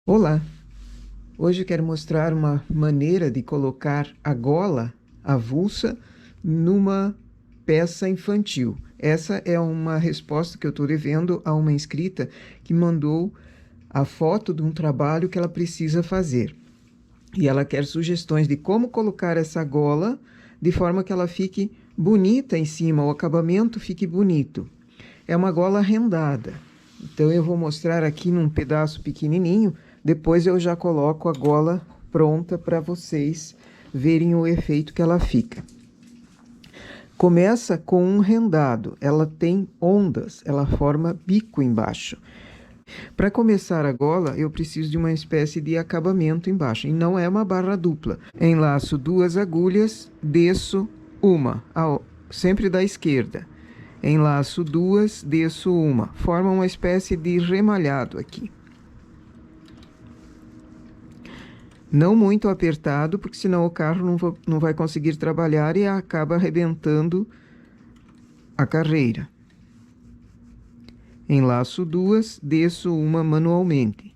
Olá! Hoje eu quero mostrar uma maneira de colocar a gola avulsa numa peça infantil. Essa é uma resposta que eu estou devendo a uma inscrita que mandou a foto de um trabalho que ela precisa fazer. E ela quer sugestões de como colocar essa gola de forma que ela fique bonita em cima, o acabamento fique bonito. É uma gola rendada. Então eu vou mostrar aqui num pedaço pequenininho, depois eu já coloco a gola pronta para vocês verem o efeito que ela fica. Começa com um rendado, ela tem ondas, ela forma bico embaixo. Para começar a gola, eu preciso de uma espécie de acabamento embaixo, e não é uma barra dupla. Enlaço 2 agulhas, desço uma, sempre da esquerda. Enlaço 2, desço uma. Forma uma espécie de remalhado aqui. Não muito apertado, porque senão o carro não vai conseguir trabalhar e acaba arrebentando a carreira. Enlaço 2, desço uma manualmente.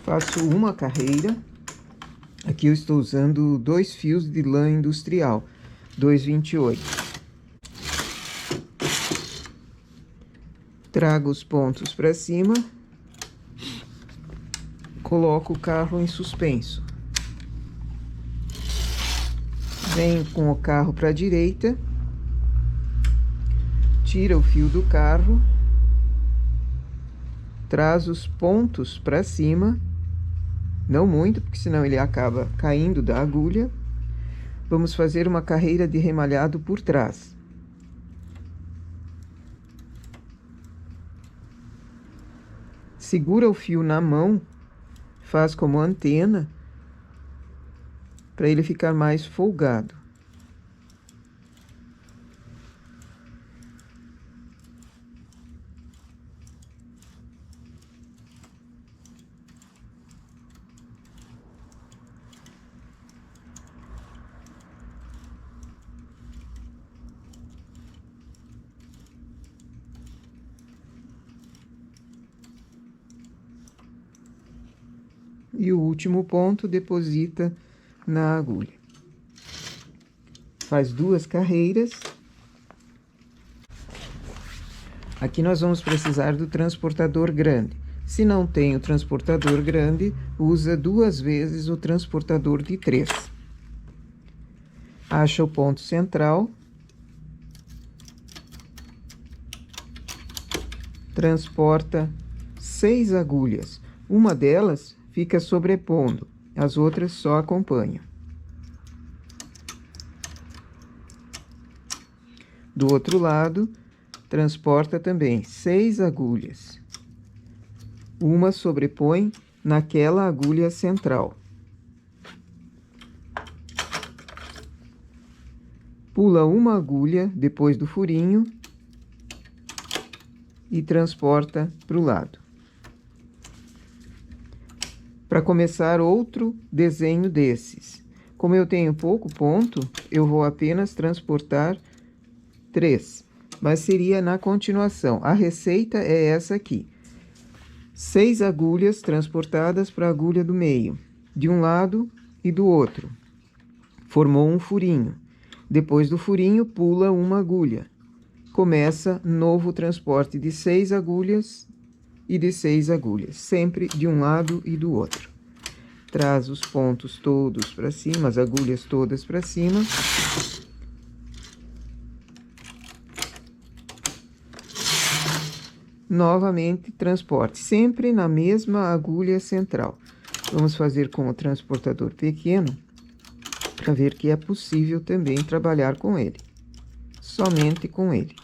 Faço uma carreira. Aqui eu estou usando 2 fios de lã industrial, 2,28. Trago os pontos para cima. Coloco o carro em suspenso. Venho com o carro para a direita. Tira o fio do carro. Traz os pontos para cima. Não muito, porque senão ele acaba caindo da agulha. Vamos fazer uma carreira de remalhado por trás. Segura o fio na mão, faz como antena, para ele ficar mais folgado. E o último ponto deposita na agulha. Faz 2 carreiras. Aqui nós vamos precisar do transportador grande. Se não tem o transportador grande, usa 2 vezes o transportador de 3. Acha o ponto central. Transporta 6 agulhas. Uma delas fica sobrepondo, as outras só acompanham. Do outro lado, transporta também 6 agulhas. Uma sobrepõe naquela agulha central. Pula uma agulha depois do furinho e transporta para o lado. Para começar outro desenho desses. Como eu tenho pouco ponto, eu vou apenas transportar 3, mas seria na continuação. A receita é essa aqui. 6 agulhas transportadas para a agulha do meio, de um lado e do outro. Formou um furinho. Depois do furinho, pula uma agulha. Começa novo transporte de 6 agulhas e de 6 agulhas, sempre de um lado e do outro. Traz os pontos todos para cima, as agulhas todas para cima. Novamente, transporte, sempre na mesma agulha central. Vamos fazer com o transportador pequeno, para ver que é possível também trabalhar com ele. Somente com ele.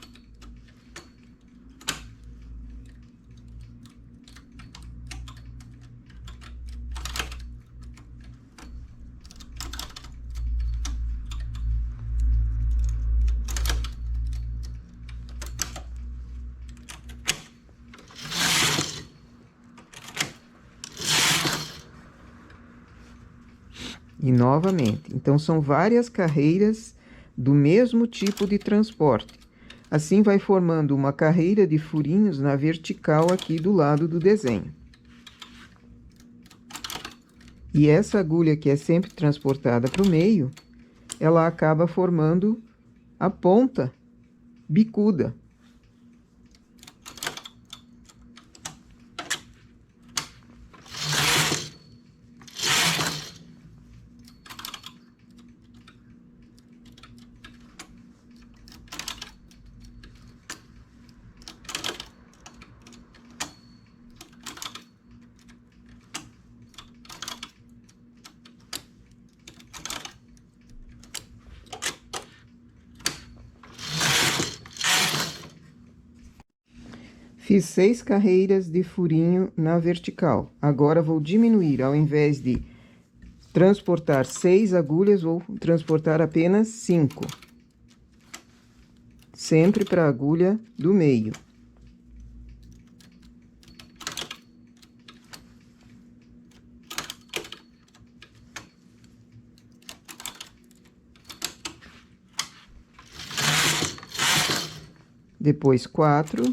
E novamente. Então, são várias carreiras do mesmo tipo de transporte. Assim, vai formando uma carreira de furinhos na vertical aqui do lado do desenho. E essa agulha que é sempre transportada para o meio, ela acaba formando a ponta bicuda. Fiz 6 carreiras de furinho na vertical. Agora, vou diminuir. Ao invés de transportar 6 agulhas, vou transportar apenas 5. Sempre para a agulha do meio. Depois 4.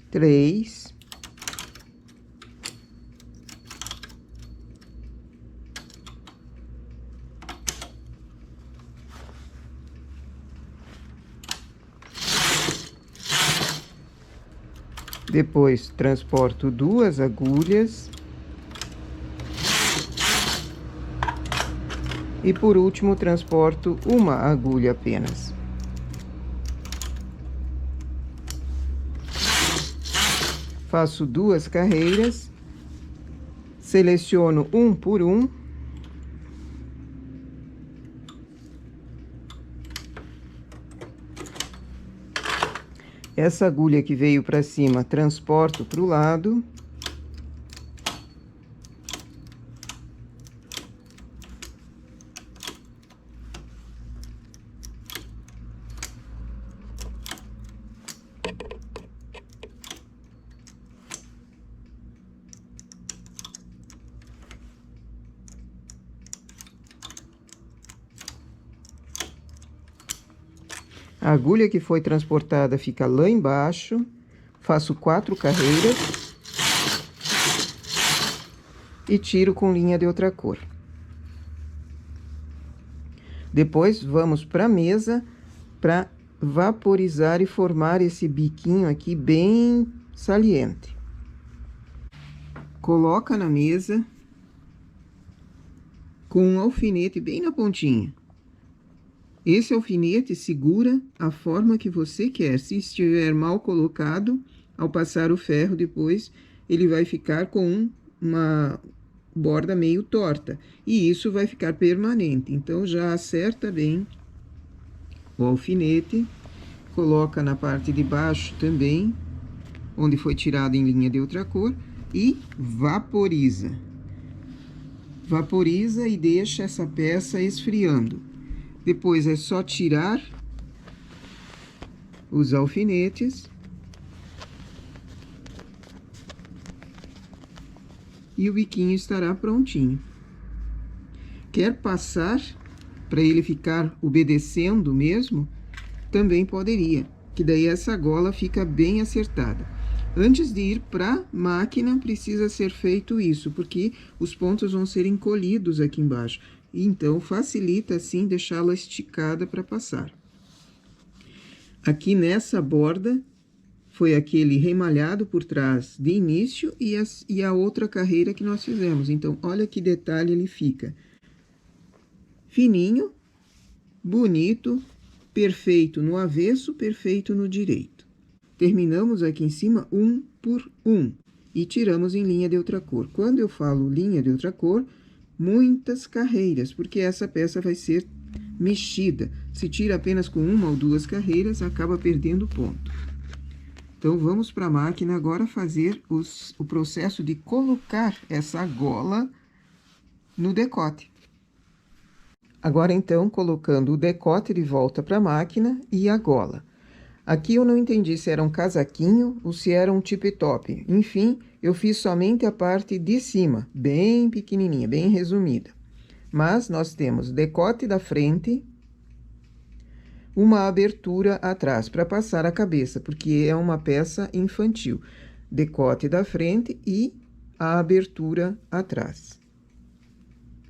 Três. Depois, transporto 2 agulhas. E, por último, transporto uma agulha apenas. Faço 2 carreiras. Seleciono um por um. Essa agulha que veio para cima, transporto para o lado. A agulha que foi transportada fica lá embaixo. Faço 4 carreiras. E tiro com linha de outra cor. Depois, vamos para a mesa para vaporizar e formar esse biquinho aqui bem saliente. Coloca na mesa com um alfinete bem na pontinha. Esse alfinete segura a forma que você quer. Se estiver mal colocado, ao passar o ferro depois, ele vai ficar com uma borda meio torta. E isso vai ficar permanente. Então, já acerta bem o alfinete. Coloca na parte de baixo também, onde foi tirado em linha de outra cor. E vaporiza. Vaporiza e deixa essa peça esfriando. Depois é só tirar os alfinetes e o biquinho estará prontinho. Quer passar para ele ficar obedecendo mesmo? Também poderia, que daí essa gola fica bem acertada. Antes de ir para a máquina, precisa ser feito isso, porque os pontos vão ser encolhidos aqui embaixo. Então, facilita, assim, deixá-la esticada para passar. Aqui nessa borda, foi aquele remalhado por trás de início e a outra carreira que nós fizemos. Então, olha que detalhe ele fica. Fininho, bonito, perfeito no avesso, perfeito no direito. Terminamos aqui em cima um por um e tiramos em linha de outra cor. Quando eu falo linha de outra cor, muitas carreiras, porque essa peça vai ser mexida. Se tira apenas com uma ou 2 carreiras, acaba perdendo ponto. Então, vamos para a máquina agora fazer o processo de colocar essa gola no decote. Agora, então, colocando o decote de volta para a máquina e a gola. Aqui eu não entendi se era um casaquinho ou se era um tip top. Enfim, eu fiz somente a parte de cima, bem pequenininha, bem resumida. Mas nós temos decote da frente, uma abertura atrás para passar a cabeça, porque é uma peça infantil. Decote da frente e a abertura atrás.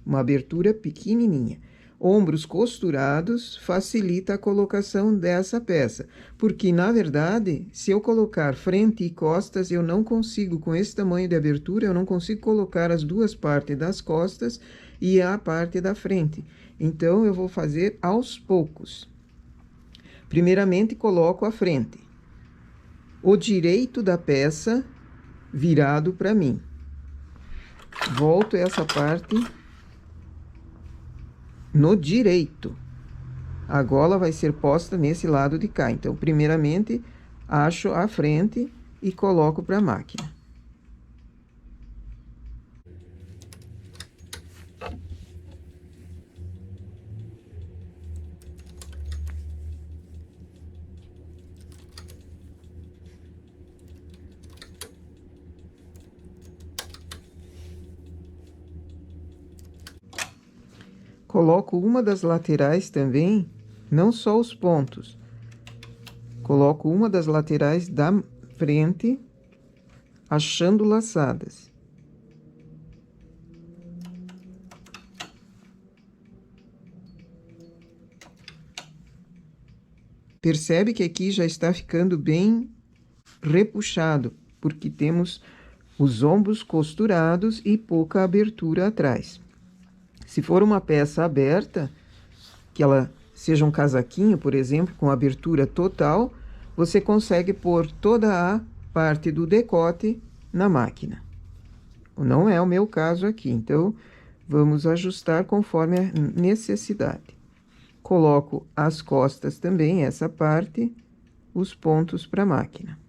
Uma abertura pequenininha. Ombros costurados facilita a colocação dessa peça, porque, na verdade, se eu colocar frente e costas, eu não consigo, com esse tamanho de abertura, eu não consigo colocar as duas partes das costas e a parte da frente. Então, eu vou fazer aos poucos. Primeiramente, coloco a frente, o direito da peça virado para mim. Volto essa parte no direito. A gola vai ser posta nesse lado de cá. Então, primeiramente, acho a frente e coloco para a máquina. Coloco uma das laterais também, não só os pontos. Coloco uma das laterais da frente, achando laçadas. Percebe que aqui já está ficando bem repuxado, porque temos os ombros costurados e pouca abertura atrás. Se for uma peça aberta, que ela seja um casaquinho, por exemplo, com abertura total, você consegue pôr toda a parte do decote na máquina. Não é o meu caso aqui, então vamos ajustar conforme a necessidade. Coloco as costas também, essa parte, os pontos para a máquina.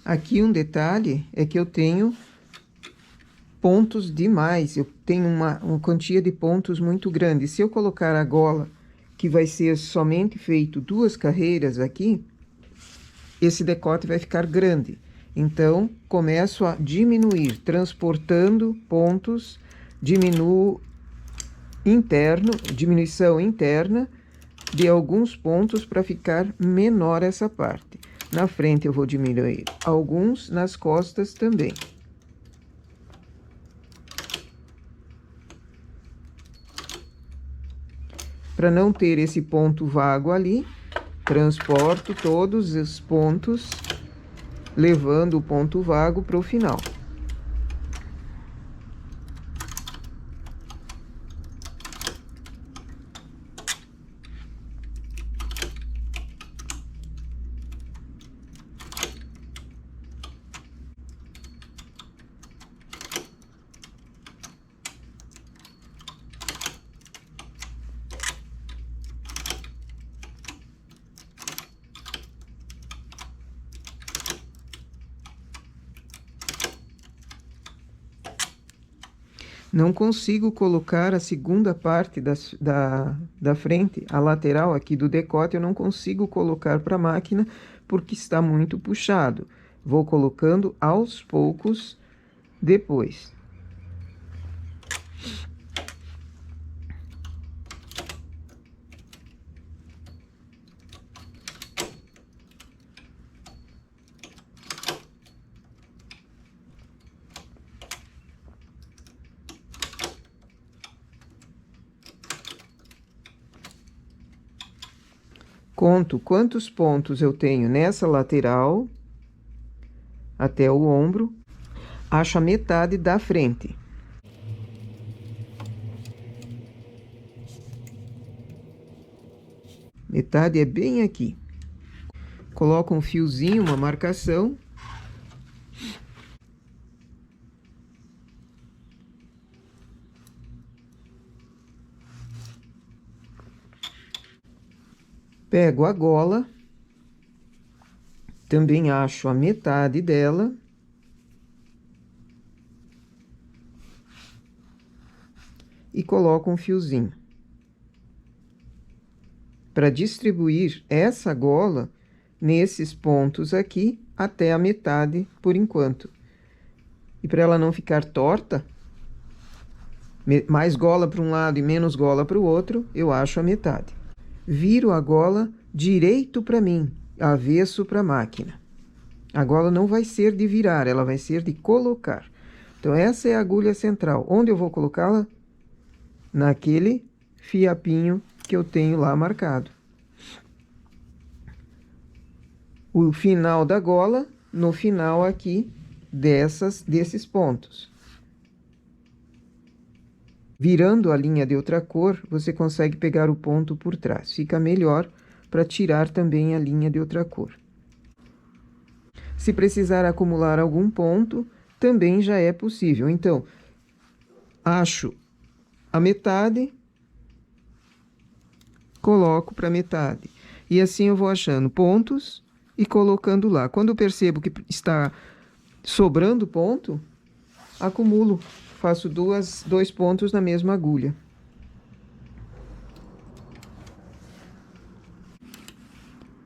Aqui um detalhe é que eu tenho pontos demais, eu tenho uma quantia de pontos muito grande. Se eu colocar a gola, que vai ser somente feito 2 carreiras aqui, esse decote vai ficar grande. Então, começo a diminuir, transportando pontos, diminuo diminuição interna de alguns pontos para ficar menor essa parte. Na frente eu vou diminuir alguns, nas costas também. Para não ter esse ponto vago ali, transporto todos os pontos, levando o ponto vago para o final. Não consigo colocar a segunda parte da frente, a lateral aqui do decote, eu não consigo colocar para a máquina porque está muito puxado. Vou colocando aos poucos depois. Conto quantos pontos eu tenho nessa lateral até o ombro, acho a metade da frente. Metade é bem aqui. Coloco um fiozinho, uma marcação. Pego a gola, também acho a metade dela. E coloco um fiozinho. Para distribuir essa gola nesses pontos aqui até a metade por enquanto. E para ela não ficar torta, mais gola para um lado e menos gola para o outro, eu acho a metade. Viro a gola direito para mim, avesso para a máquina. A gola não vai ser de virar, ela vai ser de colocar. Então, essa é a agulha central. Onde eu vou colocá-la? Naquele fiapinho que eu tenho lá marcado. O final da gola, no final aqui desses pontos. Virando a linha de outra cor, você consegue pegar o ponto por trás. Fica melhor para tirar também a linha de outra cor. Se precisar acumular algum ponto, também já é possível. Então, acho a metade, coloco para metade. E assim eu vou achando pontos e colocando lá. Quando eu percebo que está sobrando ponto, acumulo. Faço dois pontos na mesma agulha.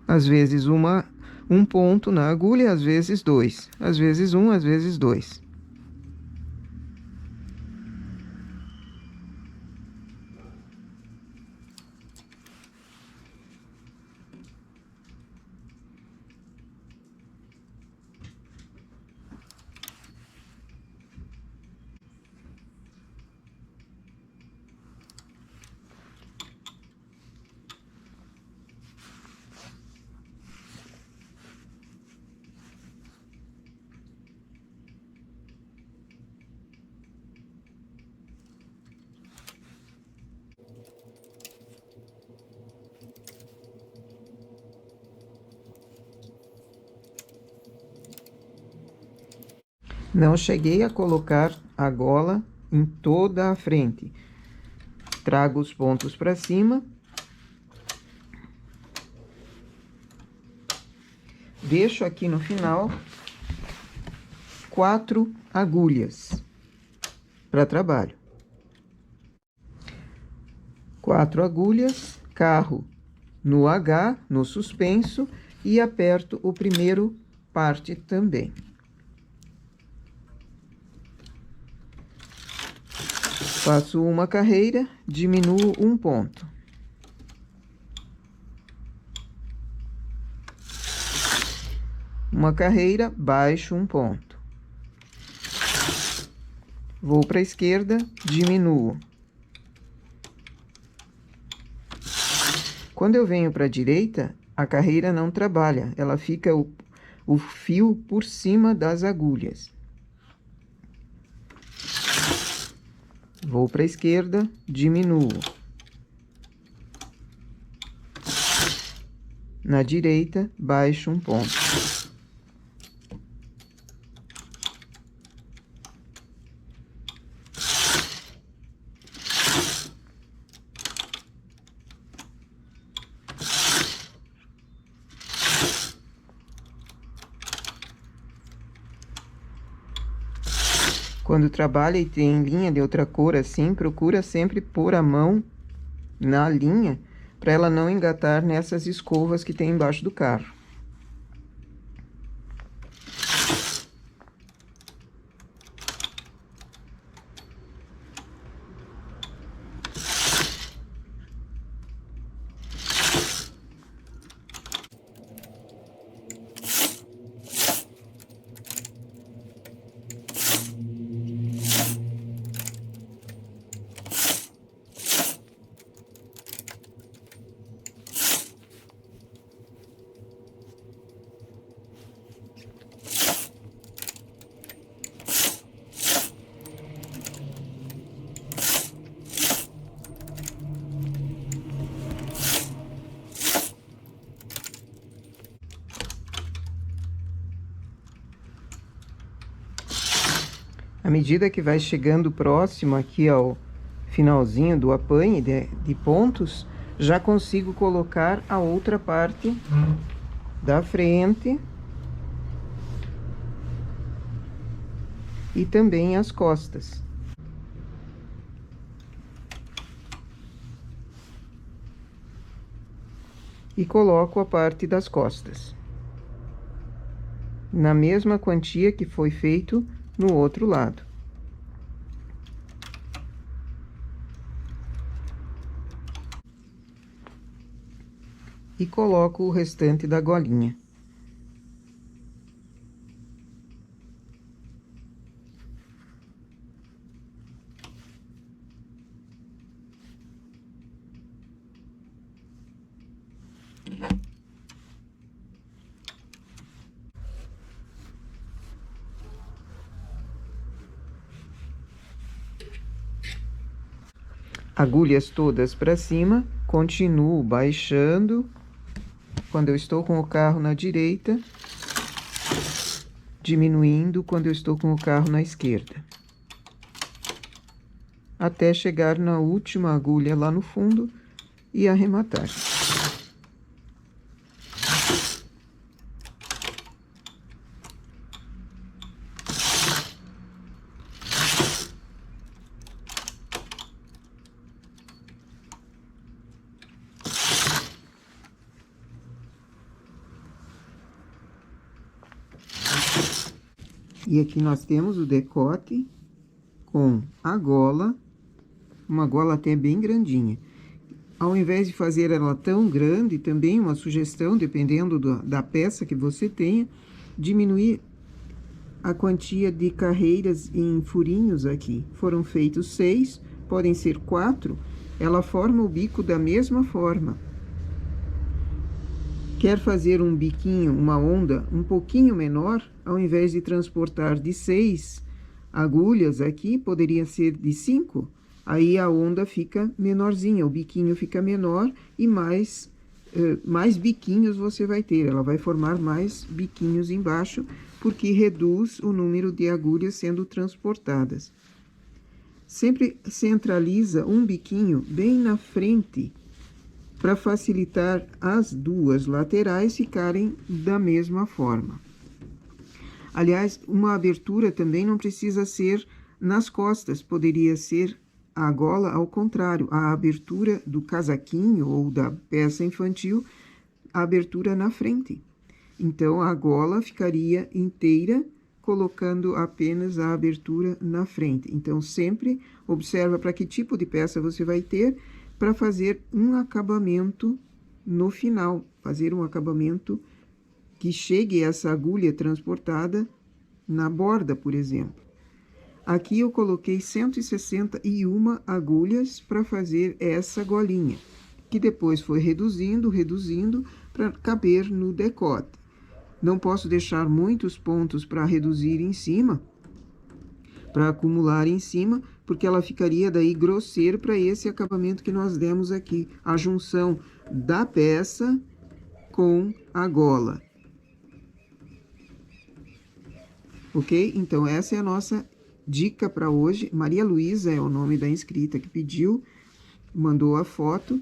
Às vezes um ponto na agulha, às vezes dois. Às vezes um, às vezes dois. Não cheguei a colocar a gola em toda a frente. Trago os pontos para cima. Deixo aqui no final 4 agulhas para trabalho. 4 agulhas, carro no H, no suspenso, e aperto o primeiro parte também. Faço uma carreira, diminuo um ponto. Uma carreira, baixo um ponto. Vou para a esquerda, diminuo. Quando eu venho para a direita, a carreira não trabalha, ela fica o fio por cima das agulhas. Vou para a esquerda, diminuo. Na direita, baixo um ponto. Quando trabalha e tem linha de outra cor assim, procura sempre pôr a mão na linha para ela não engatar nessas escovas que tem embaixo do carro. À medida que vai chegando próximo aqui ao finalzinho do apanhe de pontos, já consigo colocar a outra parte da frente e também as costas. E coloco a parte das costas na mesma quantia que foi feito no outro lado. E coloco o restante da golinha. Agulhas todas para cima, continuo baixando. Quando eu estou com o carro na direita, diminuindo quando eu estou com o carro na esquerda, até chegar na última agulha lá no fundo e arrematar. E aqui nós temos o decote com a gola, uma gola até bem grandinha. Ao invés de fazer ela tão grande, também uma sugestão, dependendo da peça que você tenha, diminuir a quantia de carreiras em furinhos aqui. Foram feitos 6, podem ser 4, ela forma o bico da mesma forma. Quer fazer um biquinho, uma onda um pouquinho menor, ao invés de transportar de 6 agulhas aqui, poderia ser de 5, aí a onda fica menorzinha, o biquinho fica menor e mais biquinhos você vai ter, ela vai formar mais biquinhos embaixo, porque reduz o número de agulhas sendo transportadas. Sempre centraliza um biquinho bem na frente, para facilitar as duas laterais ficarem da mesma forma. Aliás, uma abertura também não precisa ser nas costas, poderia ser a gola ao contrário, a abertura do casaquinho ou da peça infantil, a abertura na frente. Então, a gola ficaria inteira, colocando apenas a abertura na frente. Então, sempre observa para que tipo de peça você vai ter, para fazer um acabamento no final, fazer um acabamento que chegue essa agulha transportada na borda, por exemplo. Aqui eu coloquei 161 agulhas para fazer essa golinha, que depois foi reduzindo para caber no decote. Não posso deixar muitos pontos para reduzir em cima, para acumular em cima, porque ela ficaria daí grosseiro para esse acabamento que nós demos aqui, a junção da peça com a gola. Ok? Então, essa é a nossa dica para hoje. Maria Luísa é o nome da inscrita que pediu, mandou a foto.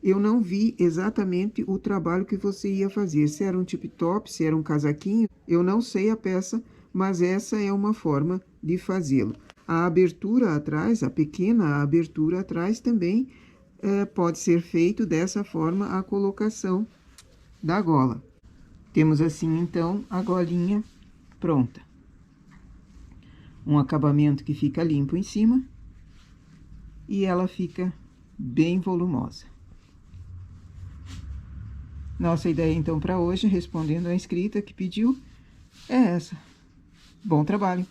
Eu não vi exatamente o trabalho que você ia fazer, se era um tip top, se era um casaquinho, eu não sei a peça, mas essa é uma forma de fazê-lo. A abertura atrás, a pequena abertura atrás também pode ser feito dessa forma a colocação da gola. Temos assim, então, a golinha pronta. Um acabamento que fica limpo em cima e ela fica bem volumosa. Nossa ideia, então, para hoje, respondendo à inscrita que pediu, é essa. Bom trabalho!